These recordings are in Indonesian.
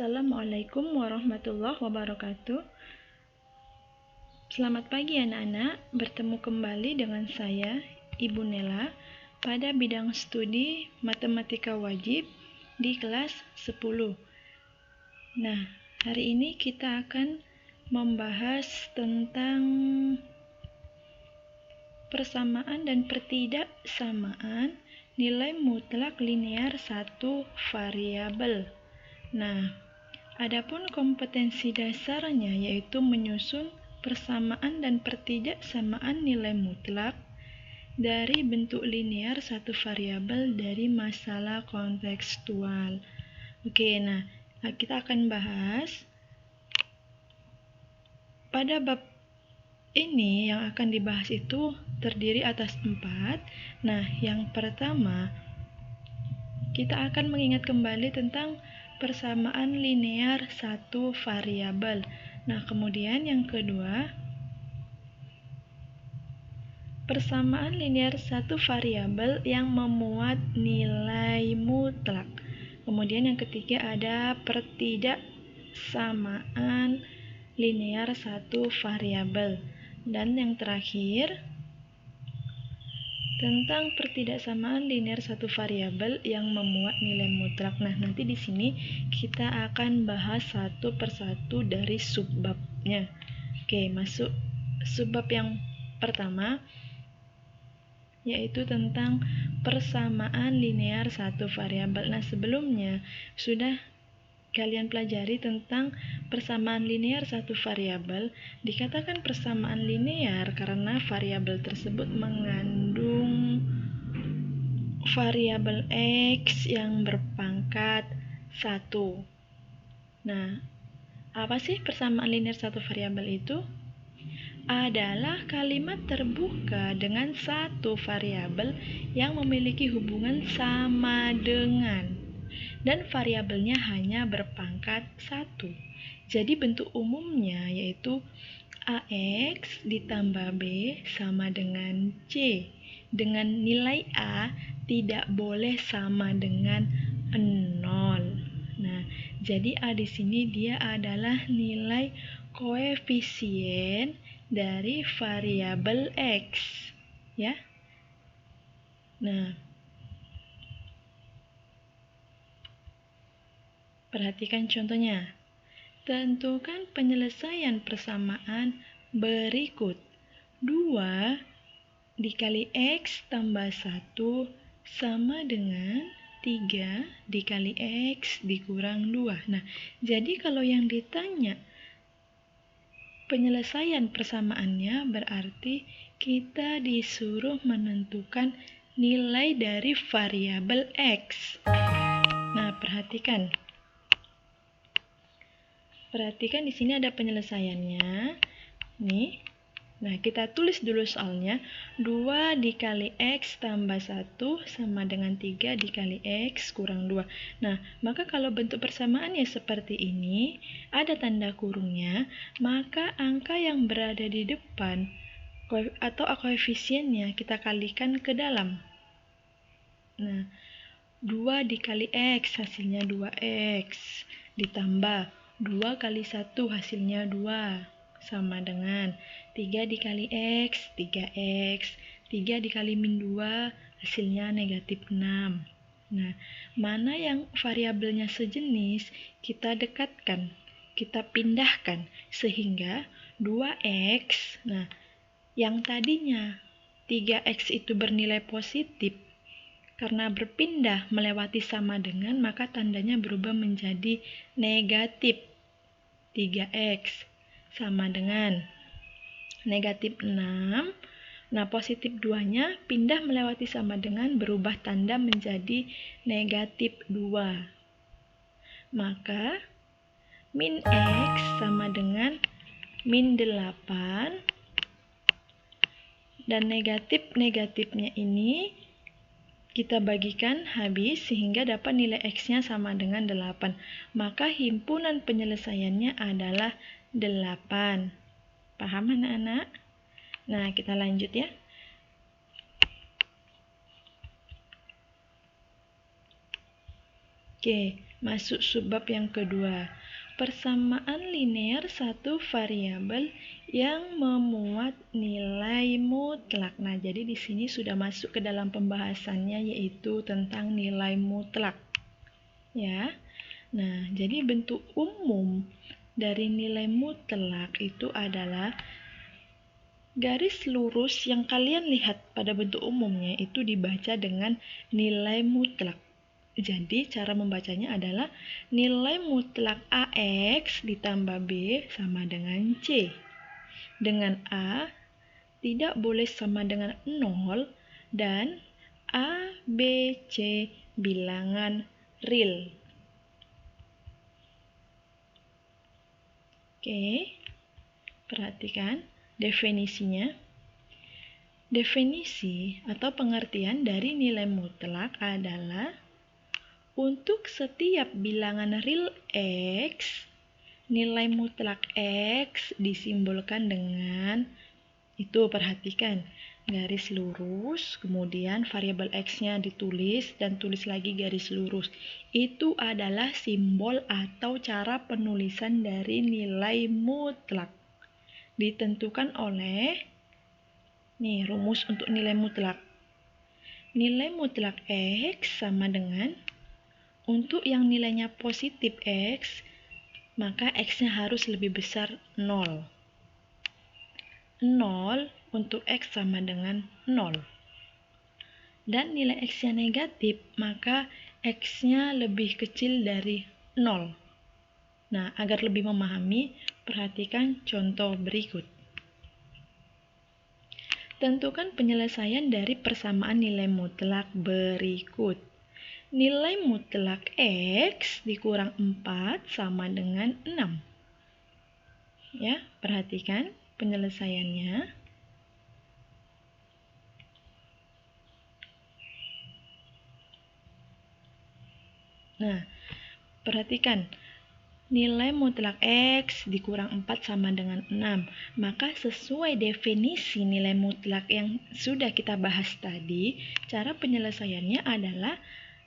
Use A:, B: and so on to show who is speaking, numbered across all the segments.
A: Assalamualaikum warahmatullahi wabarakatuh. Selamat pagi anak-anak, bertemu kembali dengan saya, Ibu Nela, pada bidang studi Matematika Wajib di kelas 10. Nah, hari ini kita akan membahas tentang persamaan dan pertidaksamaan nilai mutlak linear satu variabel. Nah, adapun kompetensi dasarnya yaitu menyusun persamaan dan pertidaksamaan nilai mutlak dari bentuk linear satu variabel dari masalah kontekstual. Oke, nah kita akan bahas pada bab ini. Yang akan dibahas itu terdiri atas 4. Nah, yang pertama kita akan mengingat kembali tentang persamaan linear satu variabel. Nah, kemudian yang kedua, persamaan linear satu variabel yang memuat nilai mutlak. Kemudian yang ketiga ada pertidaksamaan linear satu variabel. Dan yang terakhir, tentang pertidaksamaan linear satu variabel yang memuat nilai mutlak. Nah, nanti di sini kita akan bahas satu persatu dari subbabnya. Oke, masuk subbab yang pertama, yaitu tentang persamaan linear satu variabel. Nah, sebelumnya sudah kalian pelajari tentang persamaan linear satu variabel. Dikatakan persamaan linear karena variabel tersebut mengandung variabel X yang berpangkat 1. Nah, apa sih persamaan linear satu variabel itu? Adalah kalimat terbuka dengan satu variabel yang memiliki hubungan sama dengan dan variabelnya hanya berpangkat 1. Jadi bentuk umumnya yaitu AX ditambah B sama dengan C, dengan nilai A tidak boleh sama dengan 0. Nah, jadi A di sini dia adalah nilai koefisien dari variabel X, ya. Nah, perhatikan contohnya. Tentukan penyelesaian persamaan berikut. 2 dikali X tambah 1 sama dengan 3 dikali X dikurang 2. Nah, jadi kalau yang ditanya penyelesaian persamaannya berarti kita disuruh menentukan nilai dari variabel X. Nah, perhatikan di sini ada penyelesaiannya. Nih. Nah, kita tulis dulu soalnya. 2 dikali X tambah 1 sama dengan 3 dikali X kurang 2. Nah, maka kalau bentuk persamaannya seperti ini, ada tanda kurungnya, maka angka yang berada di depan atau koefisiennya kita kalikan ke dalam. Nah, 2 dikali X hasilnya 2X ditambah 2 kali 1 hasilnya 2 sama dengan 3 dikali X 3X, 3 dikali min 2 hasilnya negatif 6. Nah, mana yang variabelnya sejenis kita dekatkan, kita pindahkan sehingga 2X, nah yang tadinya 3X itu bernilai positif, karena berpindah melewati sama dengan, maka tandanya berubah menjadi negatif. 3X sama dengan negatif 6. Nah, positif 2-nya pindah melewati sama dengan, berubah tanda menjadi negatif 2. Maka min X sama dengan min 8. Dan negatifnya ini kita bagikan habis sehingga dapat nilai X-nya sama dengan 8. Maka himpunan penyelesaiannya adalah 8. Paham anak-anak? Nah, kita lanjut ya. Oke, Masuk subbab yang kedua. Persamaan linear satu variabel yang memuat nilai mutlak. Nah, jadi di sini sudah masuk ke dalam pembahasannya, yaitu tentang nilai mutlak. Ya. Nah, jadi bentuk umum dari nilai mutlak itu adalah garis lurus yang kalian lihat pada bentuk umumnya itu dibaca dengan nilai mutlak. Jadi cara membacanya adalah nilai mutlak AX ditambah B sama dengan C. Dengan A tidak boleh sama dengan 0 dan A, B, C bilangan real. Oke, perhatikan definisinya. Definisi atau pengertian dari nilai mutlak adalah untuk setiap bilangan real X, nilai mutlak X disimbolkan dengan, itu perhatikan, garis lurus, kemudian variabel X-nya ditulis dan tulis lagi garis lurus. Itu adalah simbol atau cara penulisan dari nilai mutlak. Ditentukan oleh, nih rumus untuk nilai mutlak. Nilai mutlak X sama dengan, untuk yang nilainya positif X, maka X-nya harus lebih besar 0. 0 untuk X sama dengan 0. Dan nilai X-nya negatif, maka X-nya lebih kecil dari 0. Nah, agar lebih memahami, perhatikan contoh berikut. Tentukan penyelesaian dari persamaan nilai mutlak berikut. Nilai mutlak X dikurang 4 sama dengan 6. Ya, perhatikan penyelesaiannya. Nah, perhatikan. Nilai mutlak X dikurang 4 sama dengan 6. Maka sesuai definisi nilai mutlak yang sudah kita bahas tadi, cara penyelesaiannya adalah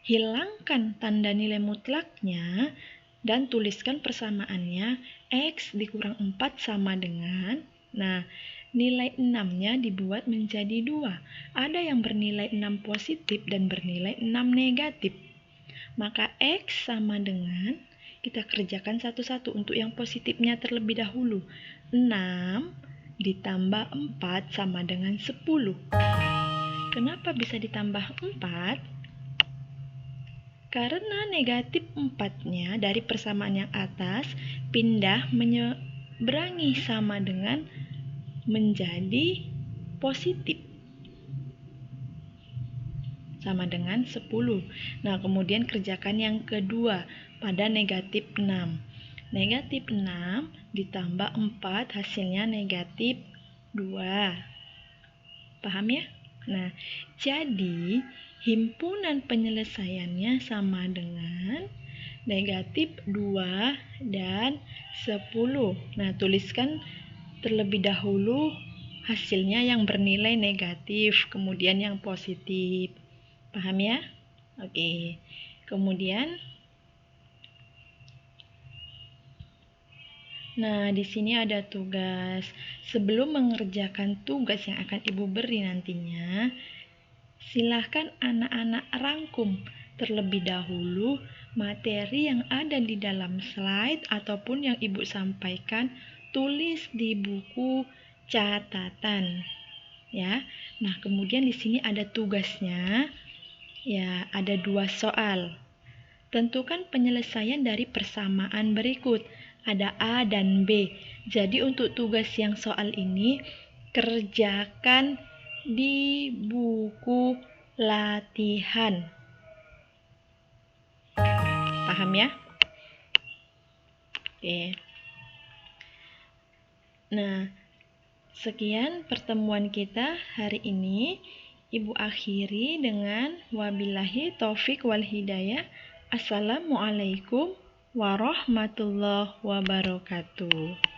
A: hilangkan tanda nilai mutlaknya dan tuliskan persamaannya X dikurang 4 sama dengan, nah nilai 6-nya dibuat menjadi 2. Ada yang bernilai 6 positif dan bernilai 6 negatif. Maka X sama dengan, kita kerjakan satu-satu. Untuk yang positifnya terlebih dahulu. 6 ditambah 4 sama dengan 10. Kenapa bisa ditambah 4? Karena negatif 4-nya dari persamaan yang atas pindah menyeberangi sama dengan menjadi positif. Sama dengan 10. Nah, kemudian kerjakan yang kedua pada negatif 6. Negatif 6 ditambah 4 hasilnya negatif 2. Paham ya? Nah, jadi himpunan penyelesaiannya sama dengan negatif 2 dan 10. Nah, tuliskan terlebih dahulu hasilnya yang bernilai negatif, kemudian yang positif. Paham ya? Oke. Kemudian, nah di sini ada tugas. Sebelum mengerjakan tugas yang akan Ibu beri nantinya, silahkan anak-anak rangkum terlebih dahulu materi yang ada di dalam slide ataupun yang Ibu sampaikan, tulis di buku catatan. Ya. Nah, kemudian di sini ada tugasnya. Ya, ada 2 soal. Tentukan penyelesaian dari persamaan berikut. Ada A dan B. Jadi untuk tugas yang soal ini kerjakan di buku latihan. Paham ya? Oke. Nah, sekian pertemuan kita hari ini. Ibu akhiri dengan wabillahi taufik wal hidayah. Assalamualaikum warahmatullahi wabarakatuh.